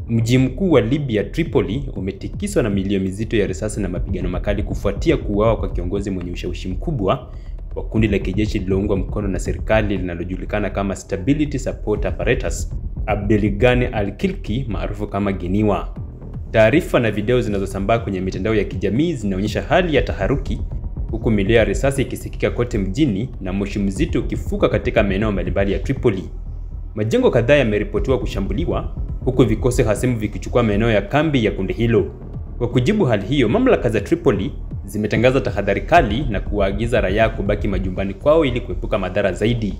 Mji mkuu wa Libya, Tripoli, umetikiswa na milio mizito ya risasi na mapigano makali kufuatia kuuawa kwa kiongozi mwenye ushawishi mkubwa wa kundi la kijeshi lililoungwa mkono na serikali linalojulikana kama Stability Support Apparatus, Abdelghani al-Kilki maarufu kama Geniwa. Taarifa na video zinazosambaa kwenye mitandao ya kijamii zinaonyesha hali ya taharuki, huku milio ya risasi ikisikika kote mjini na moshi mzito ukifuka katika maeneo mbalimbali ya Tripoli. Majengo kadhaa yameripotiwa kushambuliwa, huku vikosi hasimu vikichukua maeneo ya kambi ya kundi hilo. Kwa kujibu hali hiyo, mamlaka za Tripoli zimetangaza tahadhari kali na kuwaagiza raia kubaki majumbani kwao ili kuepuka madhara zaidi.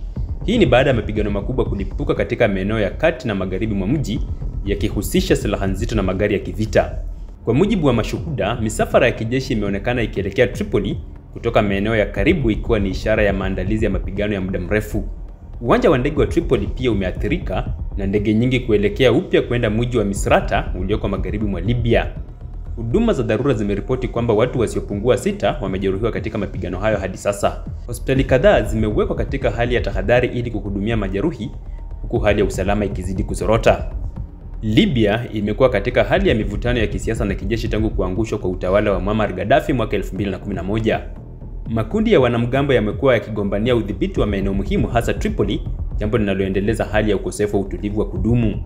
Hii ni baada ya mapigano makubwa kulipuka katika maeneo ya kati na magharibi mwa mji, yakihusisha silaha nzito na magari ya kivita. Kwa mujibu wa mashuhuda, misafara ya kijeshi imeonekana ikielekea Tripoli kutoka maeneo ya karibu, ikiwa ni ishara ya maandalizi ya mapigano ya muda mrefu. Uwanja wa ndege wa Tripoli pia umeathirika na ndege nyingi kuelekea upya kwenda mji wa Misrata ulioko magharibi mwa Libya. Huduma za dharura zimeripoti kwamba watu wasiopungua 6 wamejeruhiwa katika mapigano hayo hadi sasa. Hospitali kadhaa zimewekwa katika hali ya tahadhari ili kuhudumia majeruhi, huku hali ya usalama ikizidi kuzorota. Libya imekuwa katika hali ya mivutano ya kisiasa na kijeshi tangu kuangushwa kwa utawala wa Muammar Gaddafi mwaka 2011. Makundi ya wanamgambo yamekuwa yakigombania udhibiti wa maeneo muhimu, hasa Tripoli, jambo linaloendeleza hali ya ukosefu wa utulivu wa kudumu.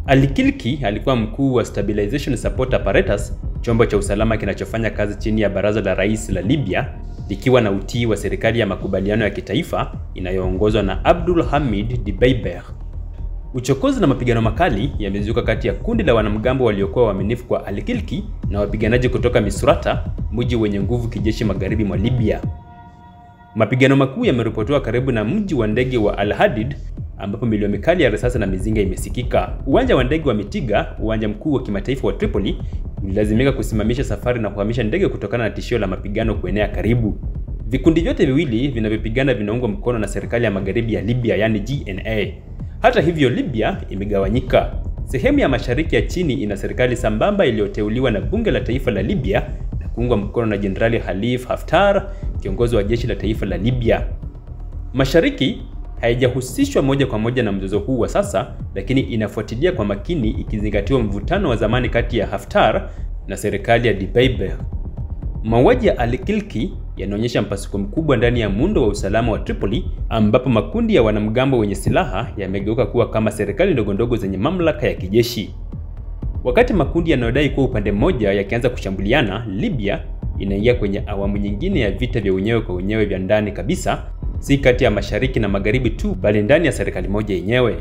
Al-Kilki alikuwa mkuu wa Stabilization Support Apparatus, chombo cha usalama kinachofanya kazi chini ya baraza la rais la Libya, likiwa na utii wa serikali ya makubaliano ya kitaifa inayoongozwa na Abdul Hamid Dbeibeh. Uchokozi na mapigano makali yamezuka kati ya kundi la wanamgambo waliokuwa waaminifu kwa Al-Kilki na wapiganaji kutoka Misrata, mji wenye nguvu kijeshi magharibi mwa Libya. Mapigano makuu yameripotiwa karibu na mji wa ndege wa Al-Hadid, ambapo milio mikali ya risasi na mizinga imesikika. Uwanja wa ndege wa Mitiga, uwanja mkuu wa kimataifa wa Tripoli, ulilazimika kusimamisha safari na kuhamisha ndege kutokana na tishio la mapigano kuenea karibu. Vikundi vyote viwili vinavyopigana vinaungwa mkono na serikali ya magharibi ya Libya, yani GNA. Hata hivyo, Libya imegawanyika. Sehemu ya mashariki ya chini ina serikali sambamba iliyoteuliwa na bunge la taifa la Libya na kuungwa mkono na Jenerali Khalifa Haftar, kiongozi wa jeshi la taifa la Libya. Mashariki haijahusishwa moja kwa moja na mzozo huu wa sasa, lakini inafuatilia kwa makini ikizingatiwa mvutano wa zamani kati ya Haftar na serikali ya Dbeibeh. Mauaji ya Al-Kilki yanaonyesha mpasuko mkubwa ndani ya muundo wa usalama wa Tripoli, ambapo makundi ya wanamgambo wenye silaha yamegeuka kuwa kama serikali ndogondogo zenye mamlaka ya kijeshi. Wakati makundi yanayodai kuwa upande mmoja yakianza kushambuliana, Libya inaingia kwenye awamu nyingine ya vita vya wenyewe kwa wenyewe vya ndani kabisa, si kati ya mashariki na magharibi tu, bali ndani ya serikali moja yenyewe.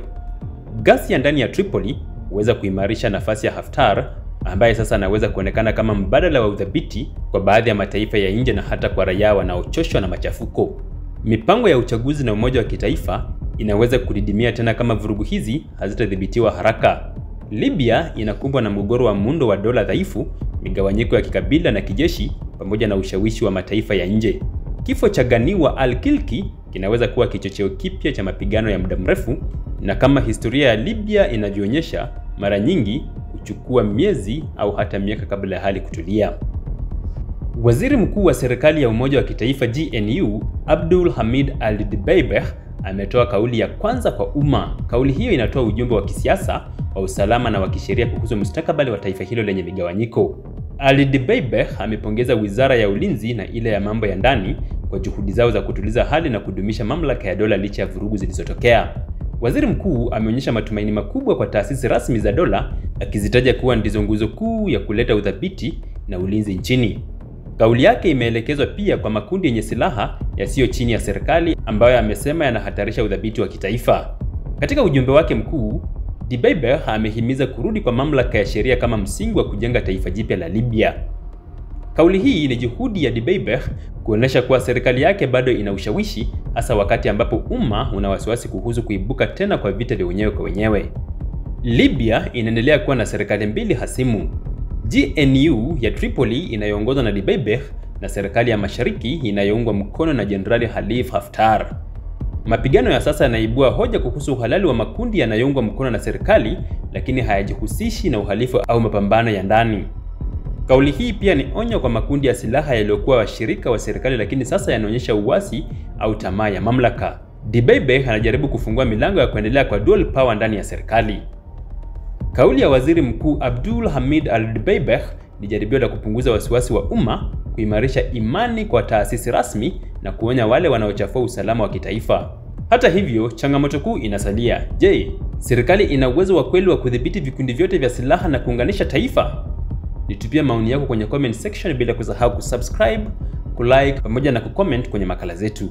Ghasia ndani ya Tripoli huweza kuimarisha nafasi ya Haftar, ambaye sasa anaweza kuonekana kama mbadala wa udhabiti kwa baadhi ya mataifa ya nje na hata kwa raia wanaochoshwa na machafuko. Mipango ya uchaguzi na umoja wa kitaifa inaweza kudidimia tena kama vurugu hizi hazitadhibitiwa haraka. Libya inakumbwa na mgogoro wa muundo wa dola dhaifu, migawanyiko ya kikabila na kijeshi, pamoja na ushawishi wa mataifa ya nje. Kifo cha Ganiwa Al-Kilki kinaweza kuwa kichocheo kipya cha mapigano ya muda mrefu, na kama historia ya Libya inavyoonyesha, mara nyingi huchukua miezi au hata miaka kabla ya hali kutulia. Waziri mkuu wa serikali ya umoja wa kitaifa GNU, Abdul Hamid Al-Dbeibeh, ametoa kauli ya kwanza kwa umma. Kauli hiyo inatoa ujumbe wa kisiasa, wa usalama na wa kisheria kuhusu mustakabali wa taifa hilo lenye migawanyiko. Al-Dbeibeh amepongeza wizara ya ulinzi na ile ya mambo ya ndani kwa juhudi zao za kutuliza hali na kudumisha mamlaka ya dola licha ya vurugu zilizotokea. Waziri mkuu ameonyesha matumaini makubwa kwa taasisi rasmi za dola, akizitaja kuwa ndizo nguzo kuu ya kuleta udhabiti na ulinzi nchini. Kauli yake imeelekezwa pia kwa makundi yenye silaha yasiyo chini ya serikali, ambayo amesema yanahatarisha udhabiti wa kitaifa. Katika ujumbe wake mkuu, Dbeibeh amehimiza kurudi kwa mamlaka ya sheria kama msingi wa kujenga taifa jipya la Libya. Kauli hii ni juhudi ya Dbeibeh kuonesha kuwa serikali yake bado ina ushawishi, hasa wakati ambapo umma una wasiwasi kuhusu kuibuka tena kwa vita vya wenyewe kwa wenyewe. Libya inaendelea kuwa na serikali mbili hasimu. GNU ya Tripoli inayoongozwa na Dbeibeh na serikali ya mashariki inayoungwa mkono na Jenerali Khalifa Haftar. Mapigano ya sasa yanaibua hoja kuhusu uhalali wa makundi yanayoungwa mkono na serikali, lakini hayajihusishi na uhalifu au mapambano ya ndani. Kauli hii pia ni onyo kwa makundi ya silaha yaliyokuwa washirika wa serikali lakini sasa yanaonyesha uasi au tamaa ya mamlaka. Dbeibeh anajaribu kufungua milango ya kuendelea kwa dual power ndani ya serikali. Kauli ya Waziri Mkuu Abdul Hamid Al-Dbeibeh ni jaribio la kupunguza wasiwasi wa umma, kuimarisha imani kwa taasisi rasmi na kuonya wale wanaochafua usalama wa kitaifa. Hata hivyo, changamoto kuu inasalia. Je, serikali ina uwezo wa kweli wa kudhibiti vikundi vyote vya silaha na kuunganisha taifa? Nitupia maoni yako kwenye comment section bila kusahau kusubscribe, kulike pamoja na kucomment kwenye makala zetu.